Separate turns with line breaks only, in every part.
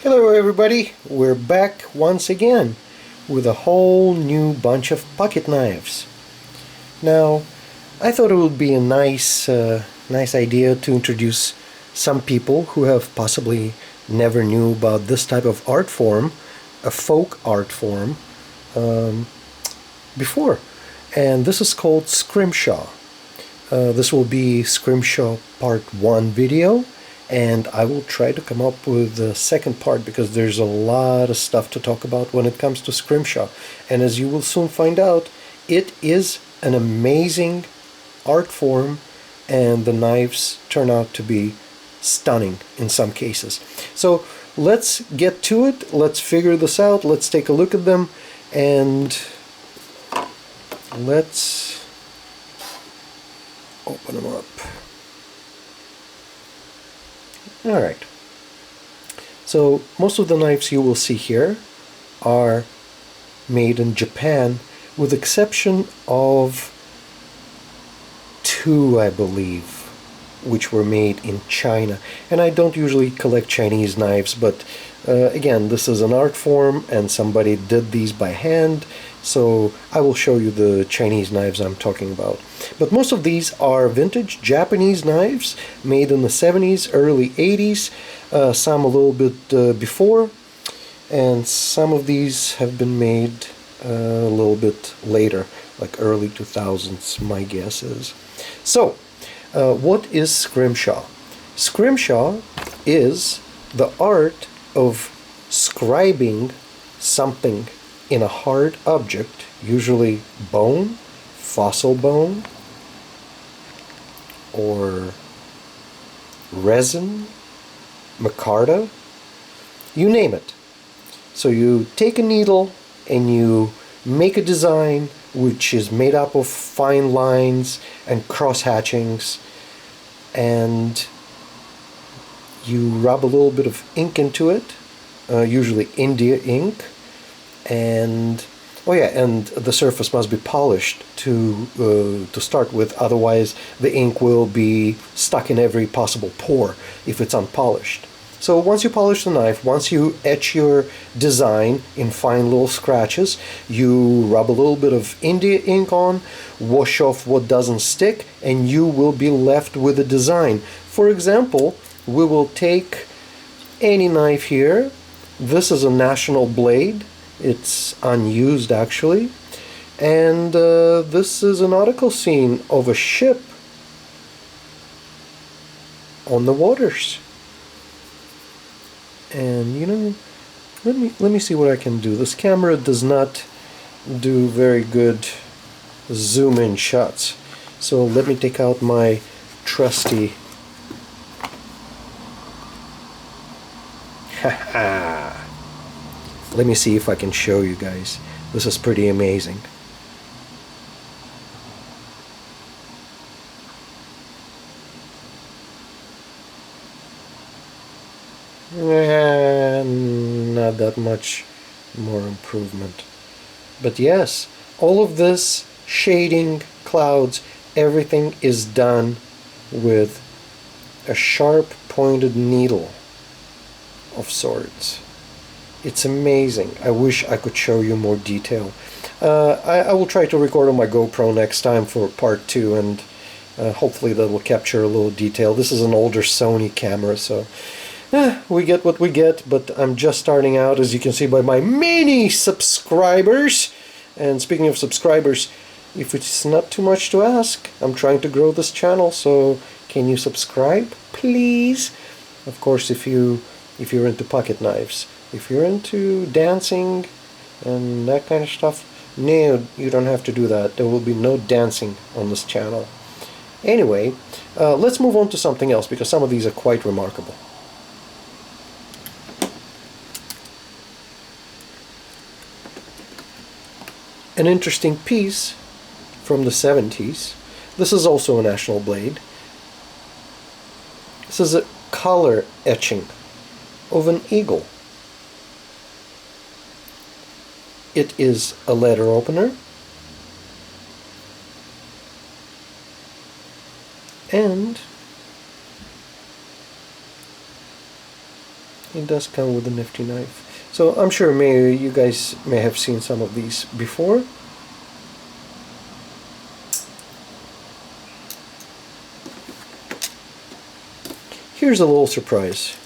Hello everybody, we're back once again with a whole new bunch of pocket knives. Now, I thought it would be a nice idea to introduce some people who have possibly never knew about this type of art form, a folk art form, before. And this is called scrimshaw. This will be Scrimshaw Part 1 video, and I will try to come up with the second part because there's a lot of stuff to talk about when it comes to scrimshaw. And as you will soon find out, it is an amazing art form, and the knives turn out to be stunning in some cases. So let's get to it, let's figure this out, let's take a look at them, and let's open them up. Alright, so most of the knives you will see here are made in Japan, with exception of two, I believe, which were made in China. And I don't usually collect Chinese knives, but again, this is an art form and somebody did these by hand, so I will show you the Chinese knives I'm talking about. But most of these are vintage Japanese knives made in the 70s, early 80s, some a little bit before, and some of these have been made a little bit later, like early 2000s, my guess is. So, what is scrimshaw? Scrimshaw is the art of scribing something in a hard object, usually bone, fossil bone, or resin, micarta, you name it. So you take a needle and you make a design which is made up of fine lines and cross hatchings, and you rub a little bit of ink into it, usually India ink, and and the surface must be polished to start with, otherwise the ink will be stuck in every possible pore if it's unpolished. So once you polish the knife, once you etch your design in fine little scratches, you rub a little bit of India ink on, wash off what doesn't stick, and you will be left with a design. For example, we will take any knife here. This is a National blade. It's unused actually. And this is a nautical scene of a ship on the waters. And you know, let me see what I can do. This camera does not do very good zoom in shots. So let me take out my trusty let me see if I can show you guys. This is pretty amazing. Not that much more improvement. But yes, all of this shading, clouds, everything is done with a sharp pointed needle of sorts. It's amazing. I wish I could show you more detail. I will try to record on my GoPro next time for part 2, and hopefully that will capture a little detail. This is an older Sony camera, so we get what we get, but I'm just starting out, as you can see by my many subscribers. And speaking of subscribers, if it's not too much to ask, I'm trying to grow this channel, so can you subscribe, please? Of course, if you're into pocket knives. If you're into dancing and that kind of stuff, no, you don't have to do that. There will be no dancing on this channel. Anyway, let's move on to something else, because some of these are quite remarkable. An interesting piece from the 70s. This is also a National blade. This is a color etching of an eagle. It is a letter opener, and It does come with a nifty knife. So I'm sure you guys may have seen some of these before. Here's a little surprise.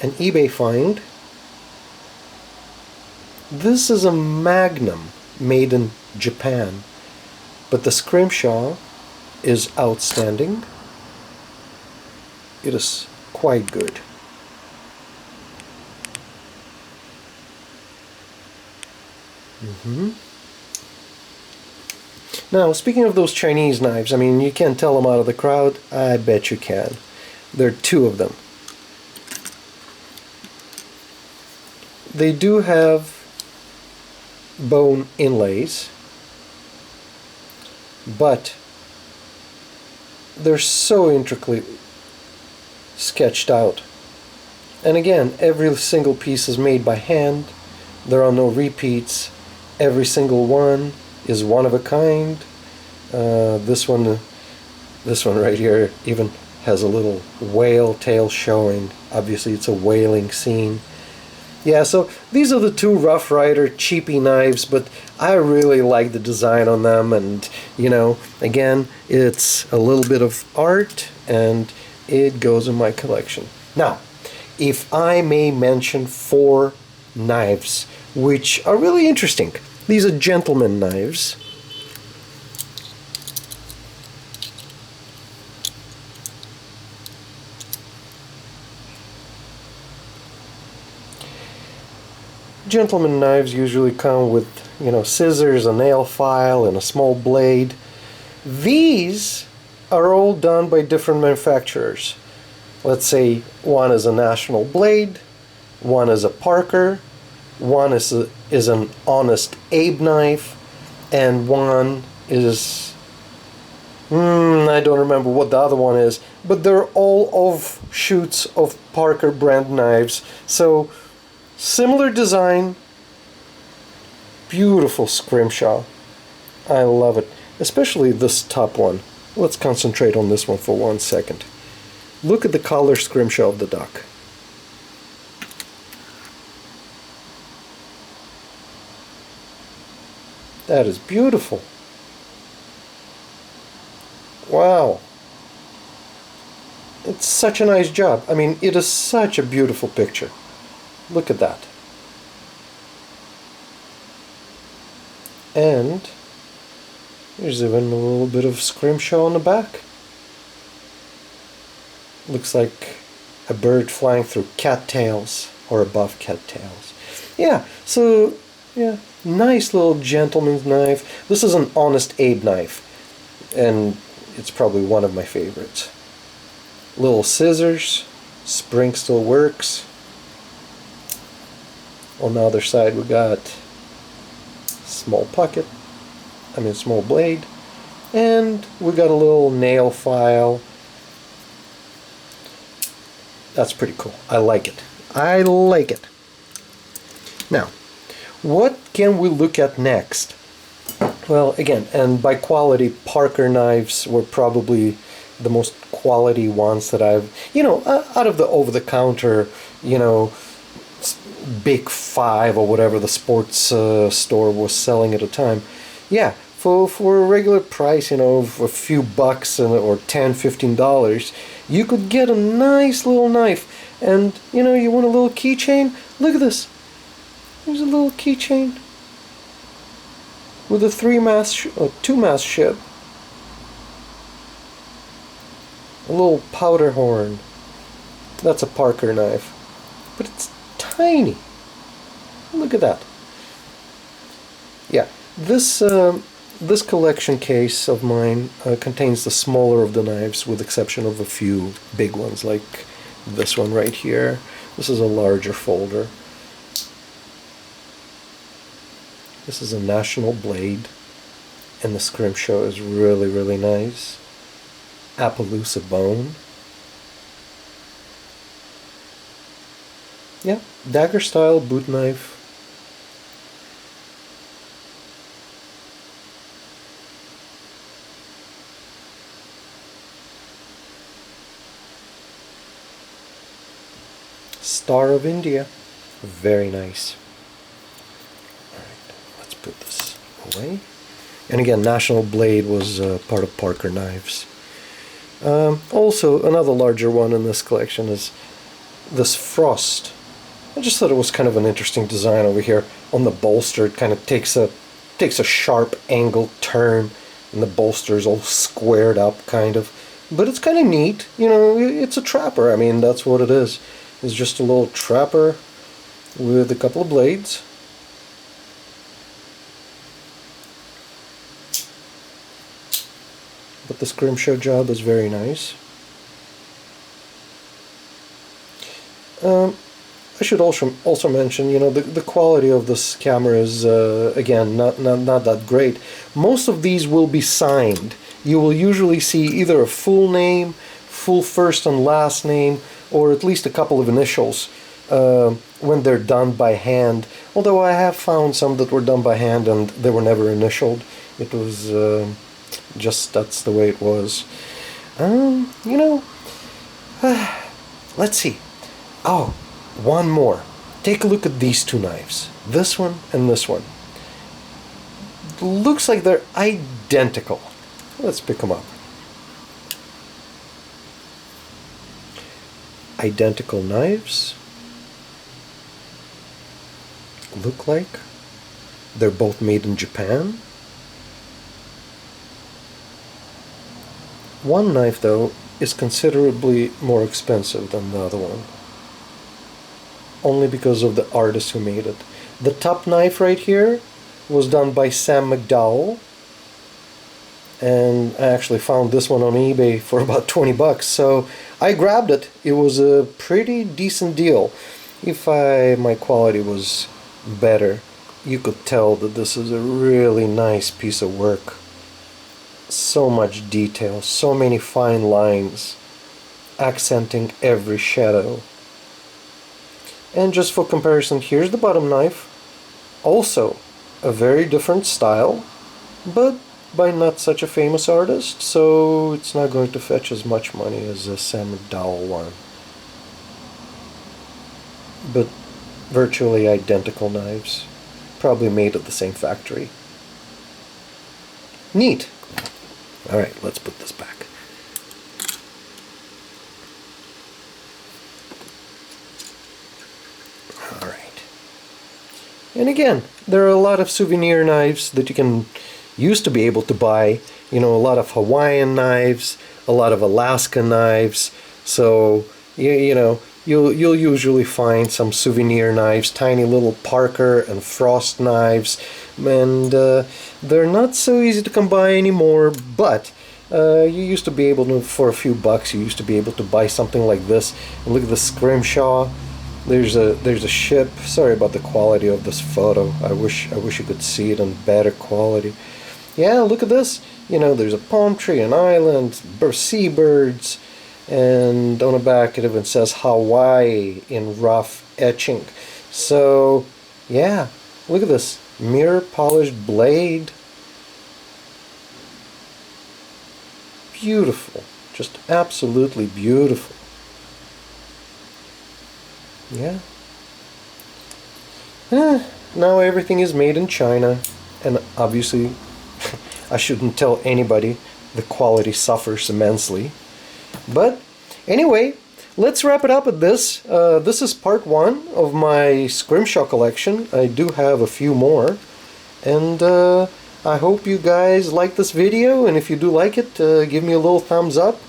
An eBay find. This is a Magnum made in Japan, but the scrimshaw is outstanding. It is quite good. Now, speaking of those Chinese knives, I mean, you can't tell them out of the crowd. I bet you can. There are two of them. They do have bone inlays, but they're so intricately sketched out. And again, every single piece is made by hand. There are no repeats. Every single one is one of a kind. This one right here even has a little whale tail showing. Obviously, it's a whaling scene. Yeah, so these are the two Rough Rider cheapy knives, but I really like the design on them, and you know, again, it's a little bit of art, and it goes in my collection. Now, if I may mention 4 knives, which are really interesting. These are gentleman knives. Gentleman knives usually come with, you know, scissors, a nail file, and a small blade. These are all done by different manufacturers. Let's say one is a National Blade, one is a Parker, one is an Honest Abe knife, and one is I don't remember what the other one is, but they're all offshoots of Parker brand knives. So similar design, beautiful scrimshaw. I love it, especially this top one. Let's concentrate on this one for 1 second. Look at the collar scrimshaw of the duck. That is beautiful. Wow. It's such a nice job. I mean, it is such a beautiful picture. Look at that. And there's even a little bit of scrimshaw on the back. Looks like a bird flying through cattails or above cattails. Yeah, so yeah, nice little gentleman's knife. This is an Honest Abe knife, and it's probably one of my favorites. Little scissors, spring still works. On the other side we got small small blade, and we got a little nail file. That's pretty cool. I like it. I like it. Now, what can we look at next? Well, again, and by quality, Parker knives were probably the most quality ones that I've, out of the over-the-counter, Big Five or whatever the sports store was selling at the time. Yeah, for a regular price, of a few bucks or $10-15, you could get a nice little knife. And, you want a little keychain? Look at this. There's a little keychain with a 2-mast ship. A little powder horn. That's a Parker knife. But it's tiny. Look at that. Yeah, this collection case of mine contains the smaller of the knives, with exception of a few big ones, like this one right here. This is a larger folder. This is a National Blade, and the scrimshaw is really, really nice. Appaloosa bone. Yeah, dagger style boot knife. Star of India. Very nice. Alright, let's put this away. And again, National Blade was part of Parker Knives. Also, another larger one in this collection is this Frost. I just thought it was kind of an interesting design over here on the bolster. It kind of takes a sharp angled turn, and the bolster is all squared up, kind of. But it's kind of neat, you know. It's a trapper. I mean, that's what it is. It's just a little trapper with a couple of blades. But the scrimshaw job is very nice. I should also mention, you know, the quality of this camera is again not that great. Most of these will be signed. You will usually see either a full name, full first and last name, or at least a couple of initials when they're done by hand. Although I have found some that were done by hand and they were never initialed. It was just, that's the way it was. You know, let's see. Oh, one more. Take a look at these two knives. This one and this one. Looks like they're identical. Let's pick them up. Identical knives. Look like they're both made in Japan. One knife, though, is considerably more expensive than the other one. Only because of the artist who made it. The top knife right here was done by Sam McDowell. And I actually found this one on eBay for about 20 bucks. So I grabbed it. It was a pretty decent deal. If my quality was better, you could tell that this is a really nice piece of work. So much detail, so many fine lines, accenting every shadow. And just for comparison, here's the bottom knife. Also a very different style, but by not such a famous artist, so it's not going to fetch as much money as a Sam McDowell one. But virtually identical knives, probably made at the same factory. Neat. Alright, let's put this back. Alright. And again, there are a lot of souvenir knives that you can used to be able to buy. You know, a lot of Hawaiian knives, a lot of Alaska knives. So, you know, you'll usually find some souvenir knives, tiny little Parker and Frost knives, and they're not so easy to come by anymore, but you used to be able to, for a few bucks, you used to be able to buy something like this. And look at the scrimshaw. There's a ship. Sorry about the quality of this photo. I wish you could see it in better quality. Yeah, look at this. You know, there's a palm tree, an island, seabirds, and on the back it even says Hawaii in rough etching. So, yeah, look at this mirror polished blade. Beautiful, just absolutely beautiful. Yeah. Now everything is made in China, and obviously I shouldn't tell anybody, the quality suffers immensely. But anyway, let's wrap it up at this. This is part one of my scrimshaw collection. I do have a few more, and I hope you guys like this video, and if you do like it, give me a little thumbs up.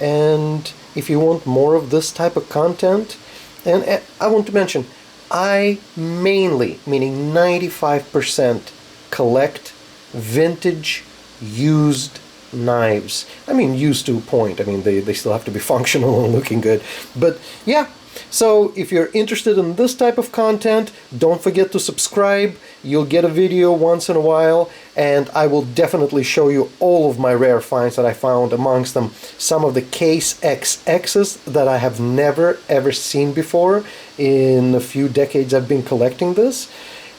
And if you want more of this type of content, and I want to mention, I mainly, meaning 95%, collect vintage used knives. I mean, used to a point. I mean, they still have to be functional and looking good. But yeah, so if you're interested in this type of content, don't forget to subscribe. You'll get a video once in a while, and I will definitely show you all of my rare finds that I found, amongst them some of the Case XXs that I have never ever seen before in the few decades I've been collecting this,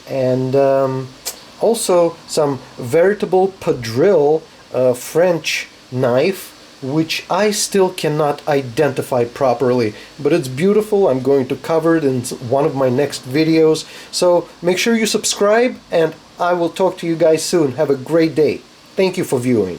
and also some veritable padrille French knife which I still cannot identify properly, but it's beautiful. I'm going to cover it in one of my next videos. So make sure you subscribe, and I will talk to you guys soon. Have a great day. Thank you for viewing.